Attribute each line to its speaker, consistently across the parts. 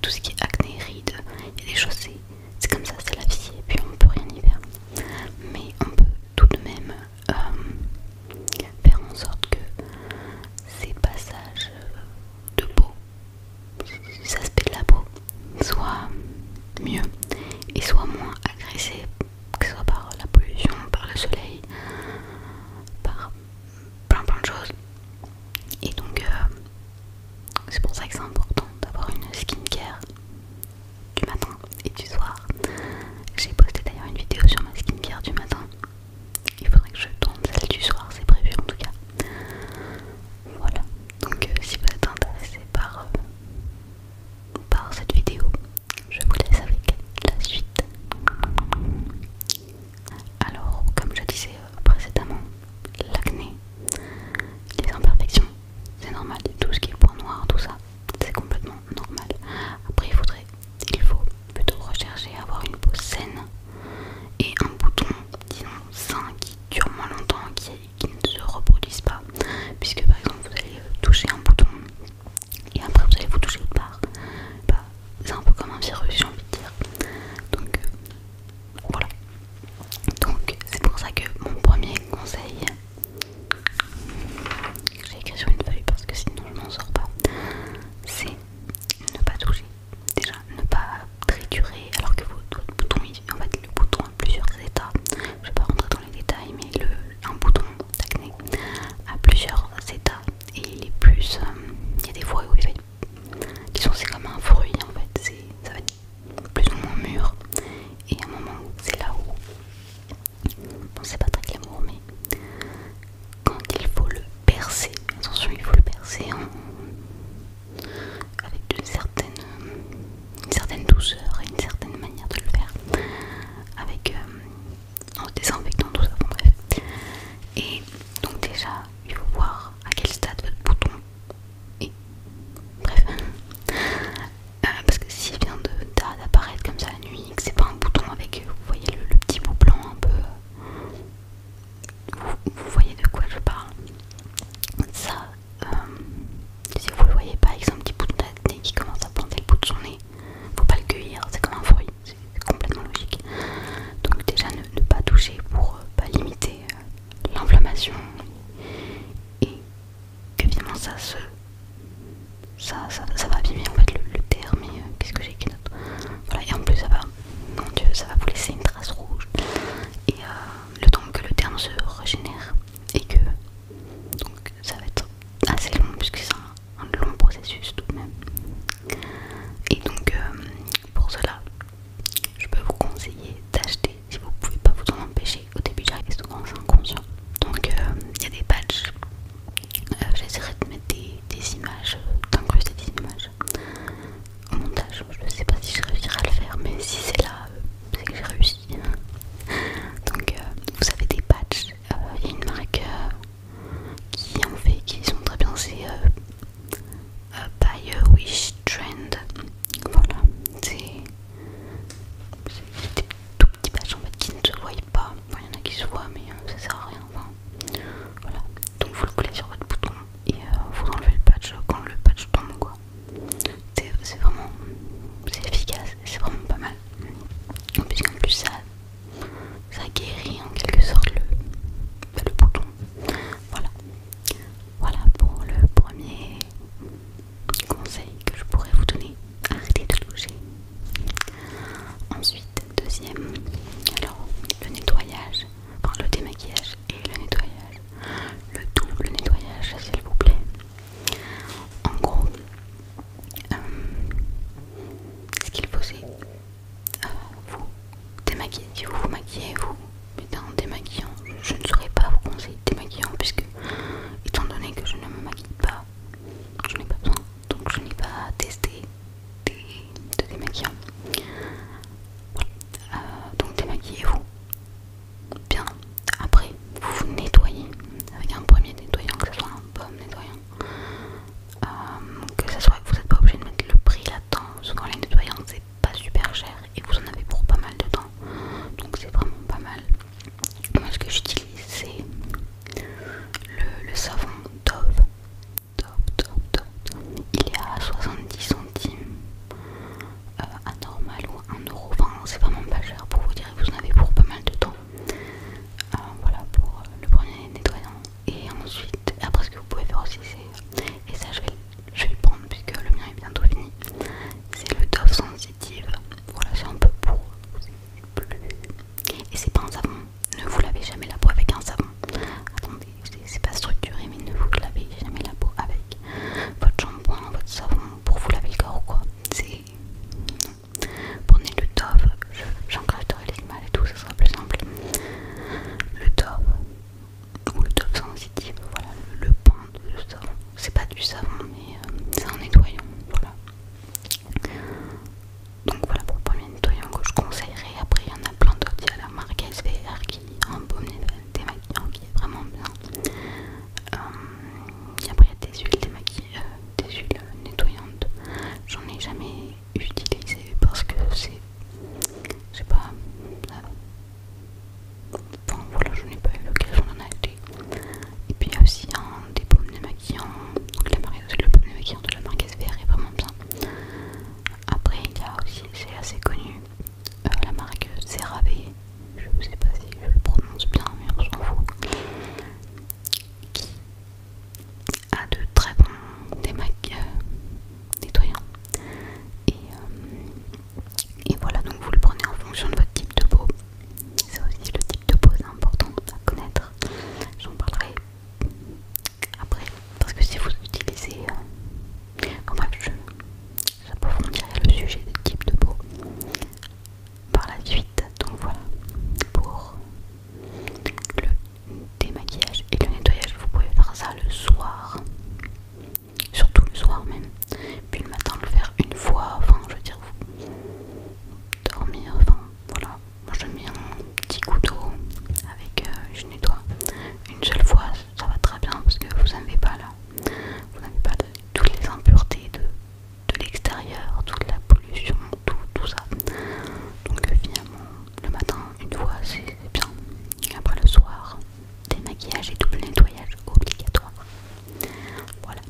Speaker 1: tout ce qui est acné, rides, il y a des choses, c'est comme ça, c'est la vie et puis on peut rien y faire. Mais on peut tout de même faire en sorte que ces passages de peau, ces aspects de la peau, soient mieux et soient moins agressés, que ce soit par la pollution, par le soleil, par plein de choses. Et donc c'est pour ça que c'est important d'avoir une skincare du matin et du soir utiliser parce que c'est, je sais pas, enfin voilà, je n'ai pas eu l'occasion d'en acheter. Et puis il y a aussi des baumes démaquillants, donc le baume démaquillant de la marque SVR est vraiment bien. Après il y a aussi, c'est assez connu, la marque CeraVe, je sais pas si je le prononce bien mais on s'en fout, qui a de très bons nettoyants. Et voilà, donc vous le prenez en fonction de votre type de peau. C'est aussi le type de peau, c'est important à connaître. J'en parlerai après, parce que si vous utilisez, en bref, j'approfondirai le sujet des types de peau par la suite. Donc voilà, pour le démaquillage et le nettoyage, vous pouvez faire ça le soir, surtout le soir même, puis le matin le faire une fois, enfin je veux dire vous dormir, enfin voilà, moi je mets un petit coup d'eau avec, je nettoie une seule fois, ça va très bien parce que vous n'avez pas là, vous n'avez pas toutes les impuretés de l'extérieur, toute la pollution, tout ça, donc finalement le matin une fois c'est bien, et après le soir démaquillage et double nettoyage obligatoire. Voilà,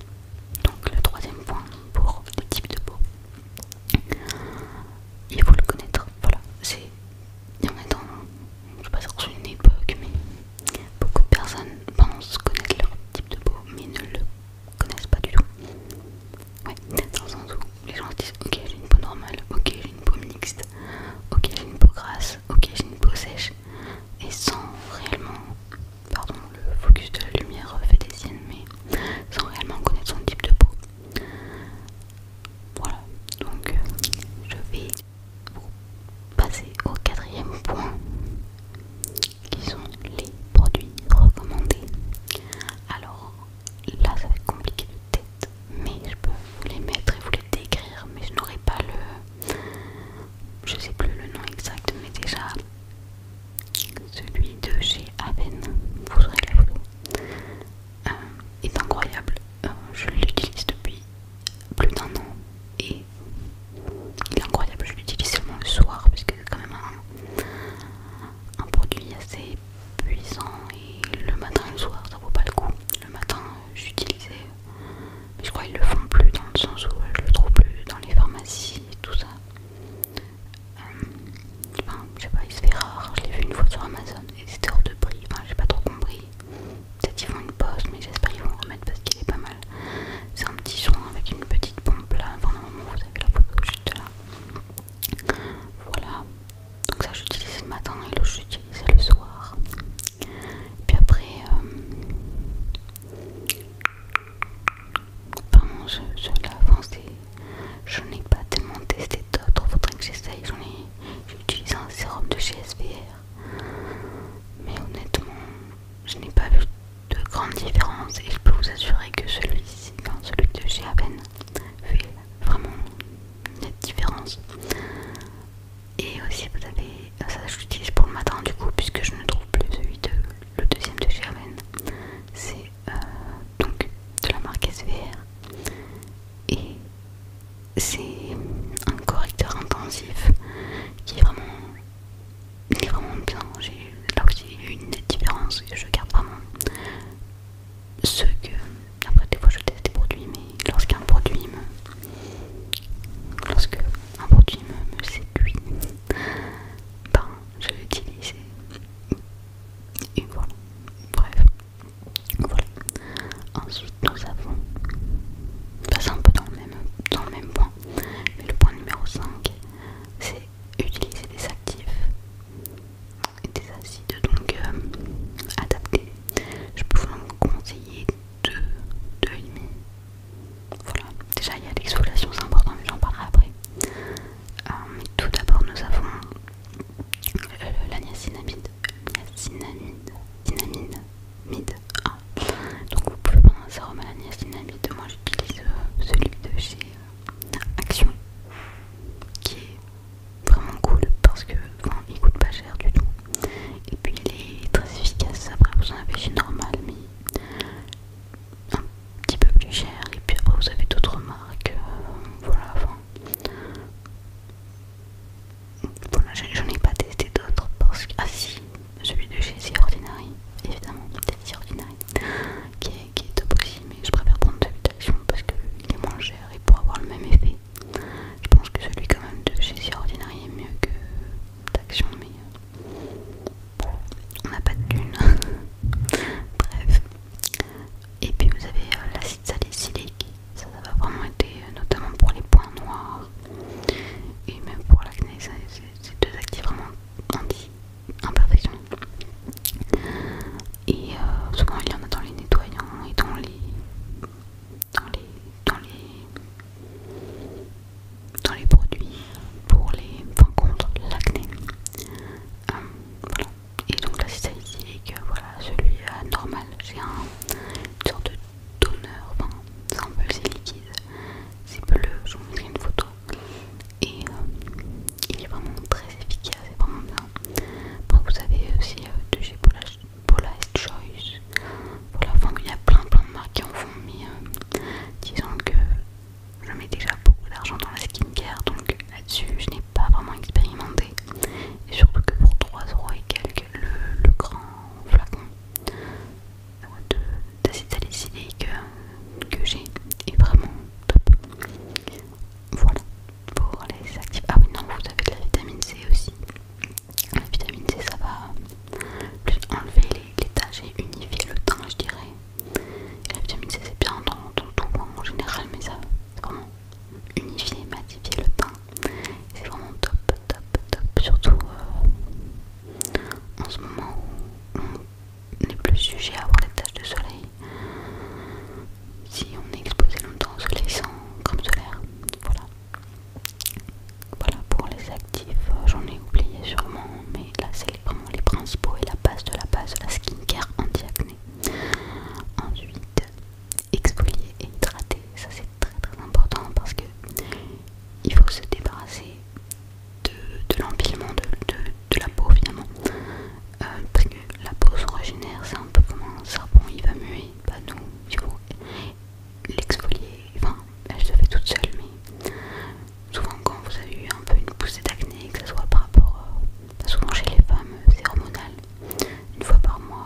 Speaker 1: donc le troisième point pour le type de peau, il faut le connaître. Voilà, c'est, il y en a dans, je sais pas, sur une époque, mais beaucoup de personnes pensent connaître leur type de peau mais ne le connaissent pas du tout. Ouais, dans le sens où les gens se disent ok j'ai une peau normale, ok j'ai une peau mixte, ok j'ai une peau grasse, ok j'ai une peau sèche, et sans réellement, pardon le focus de la lumière fait des siennes, mais sans réellement connaître son type de peau. Voilà, donc je vais vous passer au quatrième point qui sont les produits recommandés. Alors là ça va être compliqué de tête, mais je peux vous les mettre et vous les décrire, mais je n'aurai pas je sais plus le nom exact, mais déjà celui de chez Aven, vous aurez la photo, est incroyable. Je l'utilise depuis plus d'1 an et il est incroyable. Je l'utilise seulement le soir parce que c'est quand même un produit assez puissant, et le matin et le soir ça vaut pas le coup. Le matin j'utilisais, mais je crois qu'ils le font plus, dans le sens où je le trouve plus dans les pharmacies et tout ça. Enfin, je sais pas, il se fait rare. Je l'ai vu une fois sur Amazon et c'était hors de prix. Enfin, j'ai pas trop compris. Peut-être qu'ils font une pause, mais j'espère qu'ils vont le remettre parce qu'il est pas mal. C'est un petit soin avec une petite pompe là. Enfin, normalement, vous avez la photo juste là. Voilà. Donc, ça, j'utilisais le matin et l'autre, j'utilisais le soir. Puis après, enfin, je n'ai pas tellement testé d'autres. Faudrait que j'essaye. J'ai utilisé un sérum de chez SVR, mais honnêtement je n'ai pas vu de grande différence, et je peux vous assurer que celui-ci, enfin, celui de chez Aven, fait vraiment une nette différence. Et aussi vous avez, ça je l'utilise pour le matin du coup, puisque je ne trouve plus le deuxième de chez Aven, c'est donc de la marque SVR, et c'est un correcteur intensif qui est vraiment bien. J'ai là aussi eu une nette différence et je garde vraiment ceux que, après des fois je teste des produits, mais lorsque un produit me séduit, ben je l'utilise, et voilà. Bref, voilà. Ensuite nous avons, c'est un peu dans le même point, mais le point numéro 5, c'est les actifs, j'en ai oublié sûrement, mais là c'est vraiment les principaux et la base de la skincare anti-acné. Ensuite, exfolier et hydrater, ça c'est très important parce que il faut se débarrasser de l'empilement de la peau finalement, parce que la peau se régénère, c'est un peu comme un serpent, il va muer, bah nous il faut l'exfolier, enfin elle se fait toute seule, mais souvent quand vous avez eu un peu une poussée d'acné, que ce soit par rapport, souvent chez les femmes c'est hormonal, une fois par mois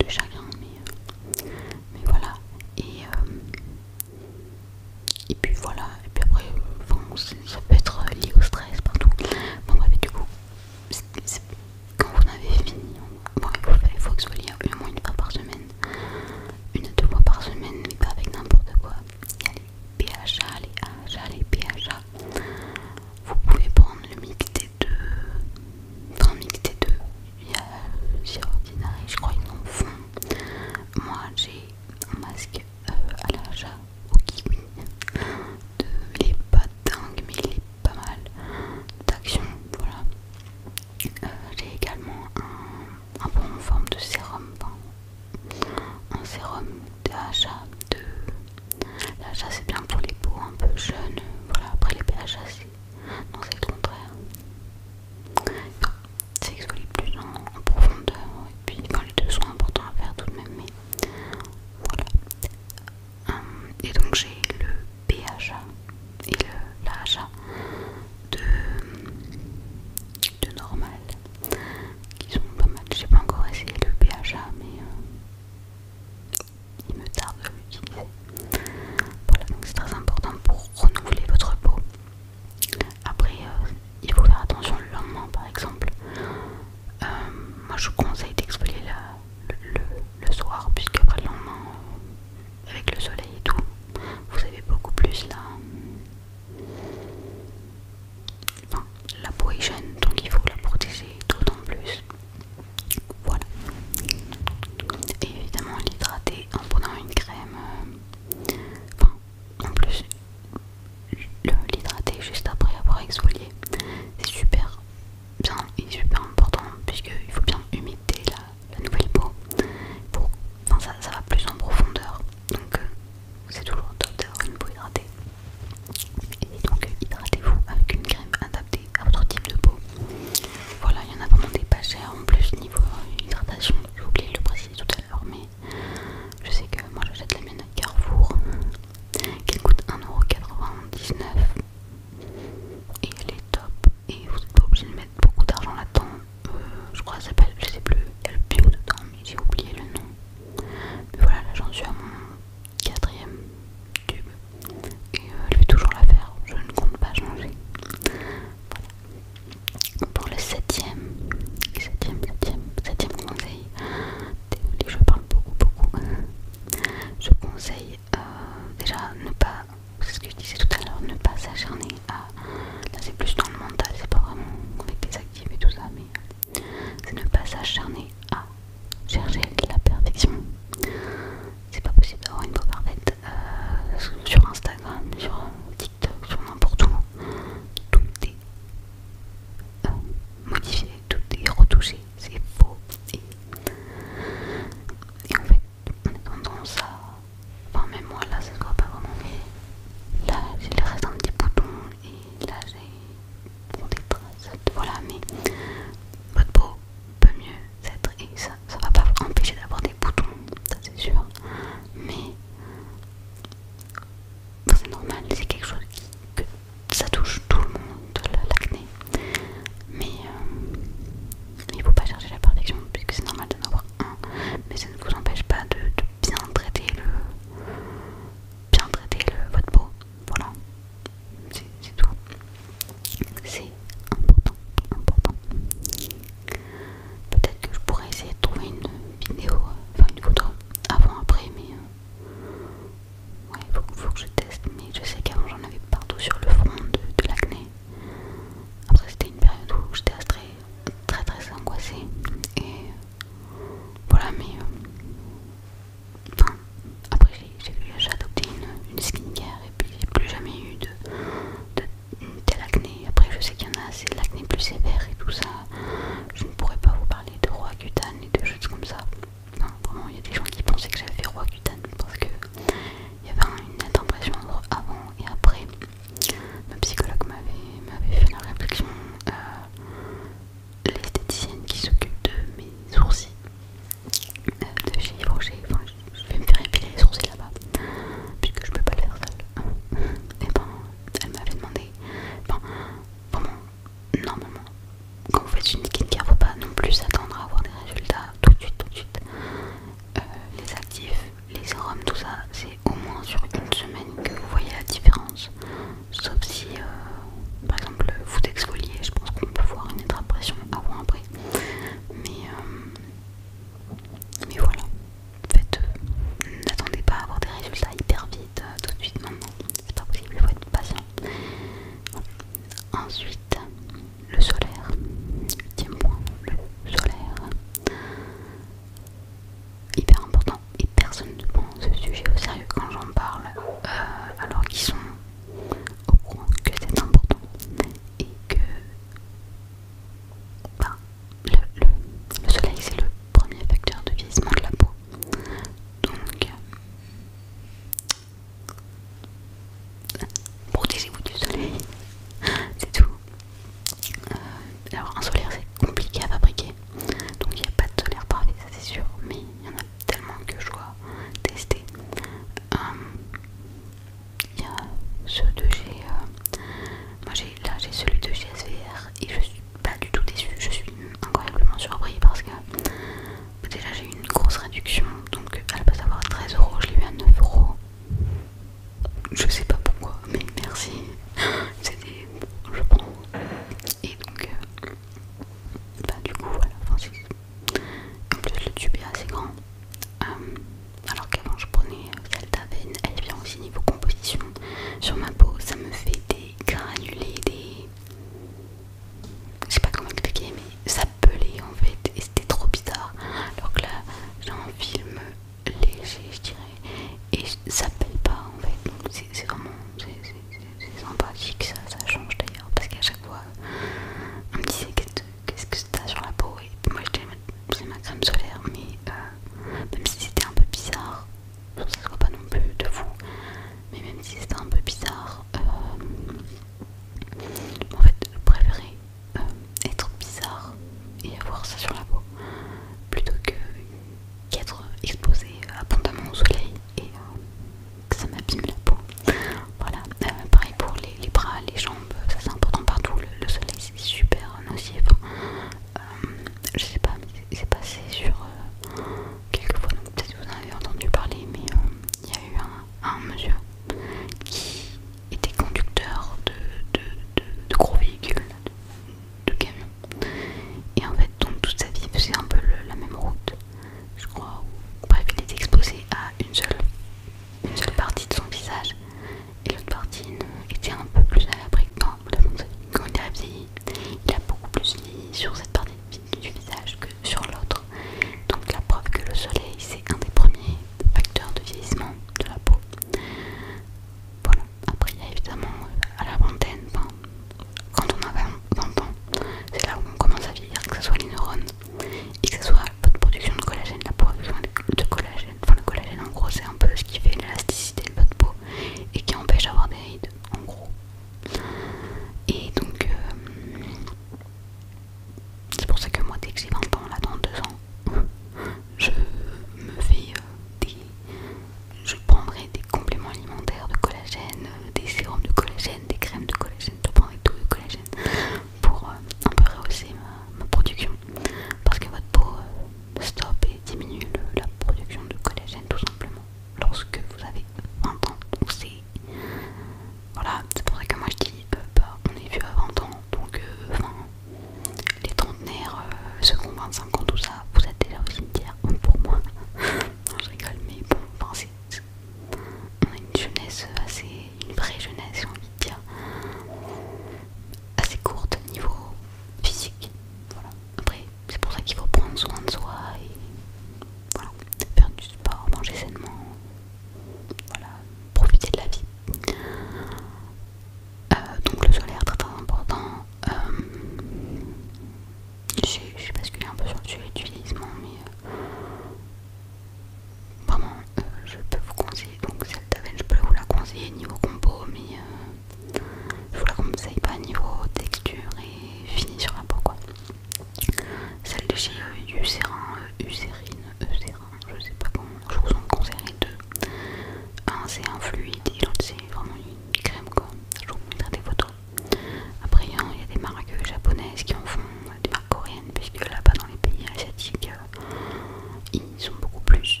Speaker 1: ils sont beaucoup plus.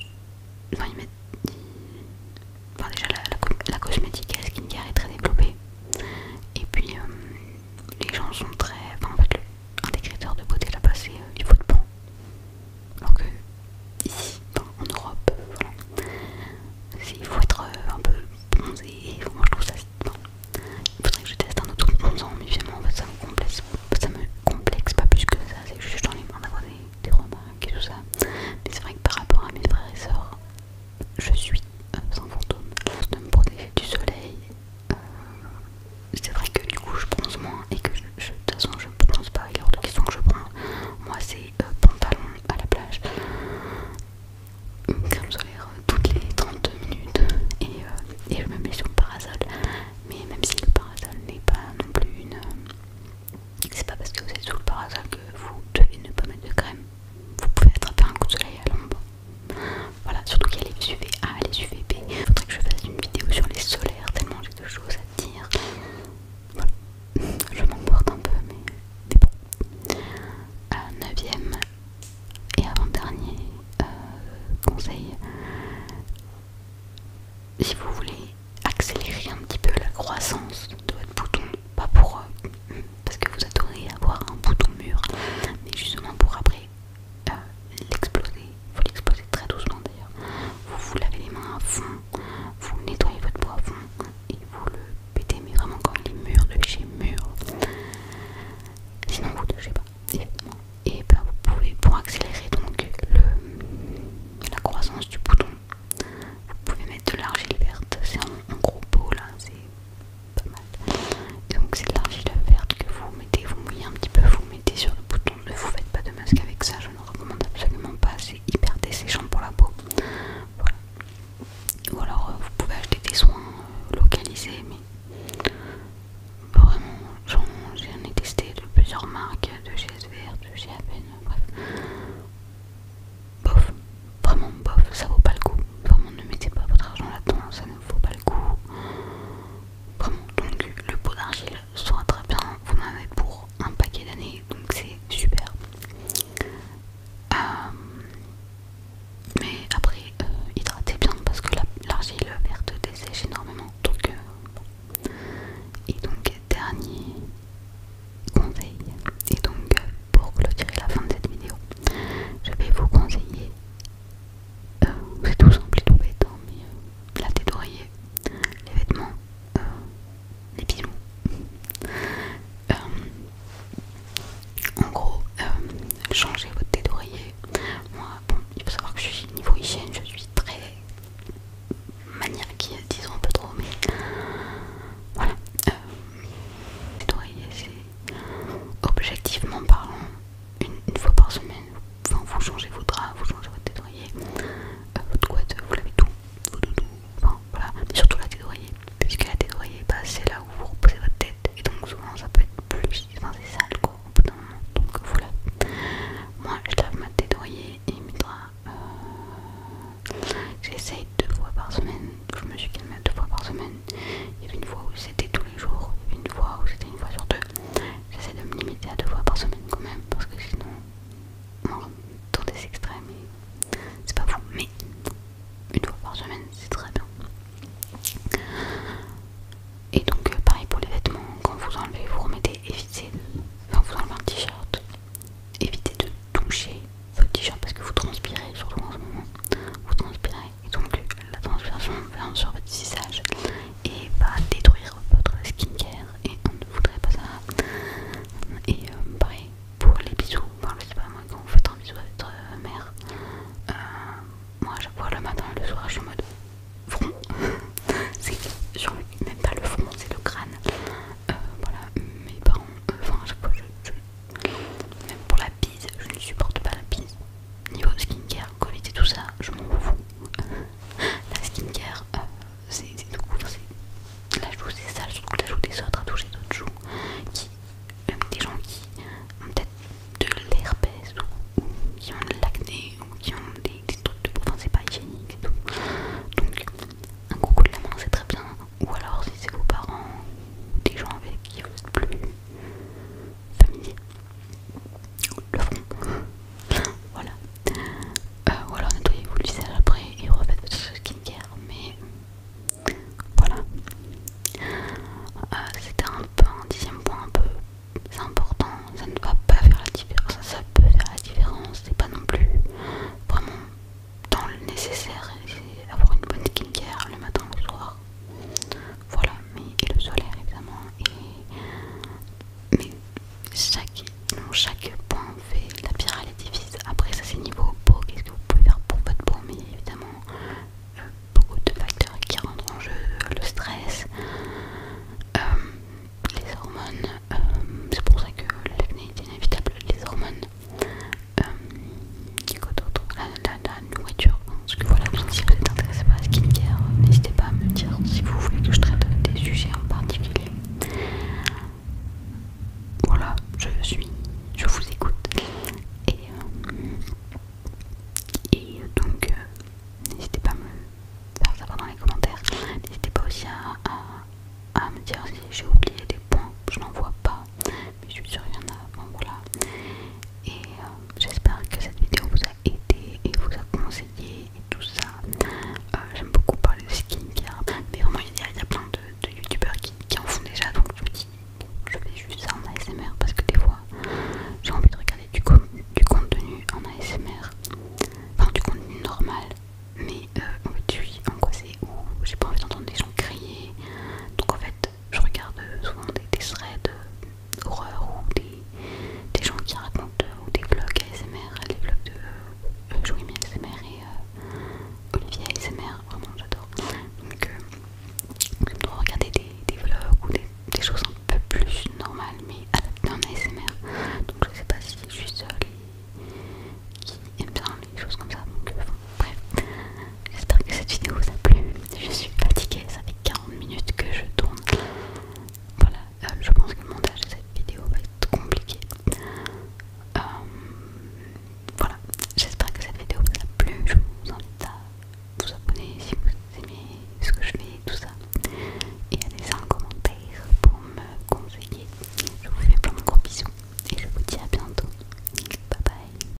Speaker 1: Enfin, ils mettent. Enfin, déjà, la cosmétique et la skincare est très développée. Et puis, les gens sont très. Enfin, en fait, un des critères de beauté là-bas, c'est il faut être blanc. Alors que, ici, enfin, en Europe, voilà. Il faut être un peu bronzé. Moi, je trouve ça. Enfin, il faudrait que je teste un autre bronzant, mais finalement, en fait, ça me complexe pas plus que ça. C'est juste j'en ai marre d'avoir des remarques et tout ça. Mais c'est vrai que par rapport à mes frères et sœurs, je suis sans fantôme. De me protéger du soleil. C'est vrai que du coup je bronze moins et que de toute façon je bronze pas. Il est hors de question que je bronze. Moi c'est pantalon à la plage, une crème solaire toutes les 30 minutes et je me mets sur le parasol. Mais même si le parasol n'est pas non plus une... c'est pas parce que vous êtes sous le parasol que vous devez ne pas mettre de crème. Vous pouvez attraper un coup de soleil à l'ombre. Voilà, surtout qu'il y a les UVA, les UVB. Il faudrait que je fasse une vidéo sur les solaires tellement j'ai de choses à dire. Voilà. Je m'emporte un peu, mais bon. 9e et avant-dernier conseil. Si vous voulez accélérer un petit peu la croissance de votre bouton, pas pour parce que vous adorez avoir un bouton mûr, mais justement pour après l'exploser. Il faut l'exploser très doucement d'ailleurs. Vous lavez les mains à fond, vous nettoyez votre peau à fond et vous le pétez, mais vraiment quand il est mûr de chez mûr. Sinon vous ne touchez pas, évidemment. Et ben vous pouvez, pour accélérer donc la croissance du bouton, vous pouvez mettre de l'argile verte. C'est en gros pot là, c'est pas mal. Et donc c'est de l'argile verte que vous mettez, vous mouillez un petit peu, vous mettez sur le bouton. Ne vous faites pas de masque avec ça, je ne recommande absolument pas, c'est hyper desséchant pour la peau. Voilà. Ou alors vous pouvez acheter des soins localisés, mais vraiment j'en ai testé de plusieurs marques, de chez SVR, de chez Aven, bref. Bof, vraiment bof, ça vaut pas le coup. Vraiment ne mettez pas votre argent là-dedans, ça ne vaut pas le coup. Vraiment, donc le pot d'argile sera très bien, vous en avez pour un paquet d'années, donc c'est super. Mais après, hydratez bien parce que l'argile verte dessèche énormément. Donc, bon. Et donc, dernier conseil, et donc pour clôturer la fin de cette vidéo, je vais vous conseiller, c'est tout simple et tout bête, hein, mais la tête d'oreiller, les vêtements, les bijoux. En gros, changez votre tête d'oreiller. Moi, bon, il faut savoir que niveau hygiène, je suis très maniaque, disons un peu trop, mais voilà. Tête d'oreiller, c'est objectivement parlant, une fois par semaine. Enfin, vous changez vos draps, vous changez votre tête d'oreiller, votre couette, vous lavez tout, vos doudous, enfin voilà, mais surtout la tête d'oreiller, puisque la tête d'oreiller, bah, c'est là où vous reposez votre tête, et donc souvent ça peut être plus, enfin c'est sale quoi, au bout d'un moment, donc voilà. Moi je lave ma tête d'oreiller et mes draps, j'essaye 2 fois par semaine, je me suis calmée à 2 fois par semaine. Il y avait une fois où c'était tous les jours, il y avait une fois où c'était une fois sur 2. J'essaie de me limiter à 2 fois par semaine quand même, parce que sinon dans des extrêmes, c'est pas fou, mais une fois par semaine c'est très bien. Et donc pareil pour les vêtements, quand vous enlevez, vous remettez, évitez de... Enfin vous enlevez un t-shirt, évitez de toucher votre t-shirt parce que vous transpirez, surtout en ce moment.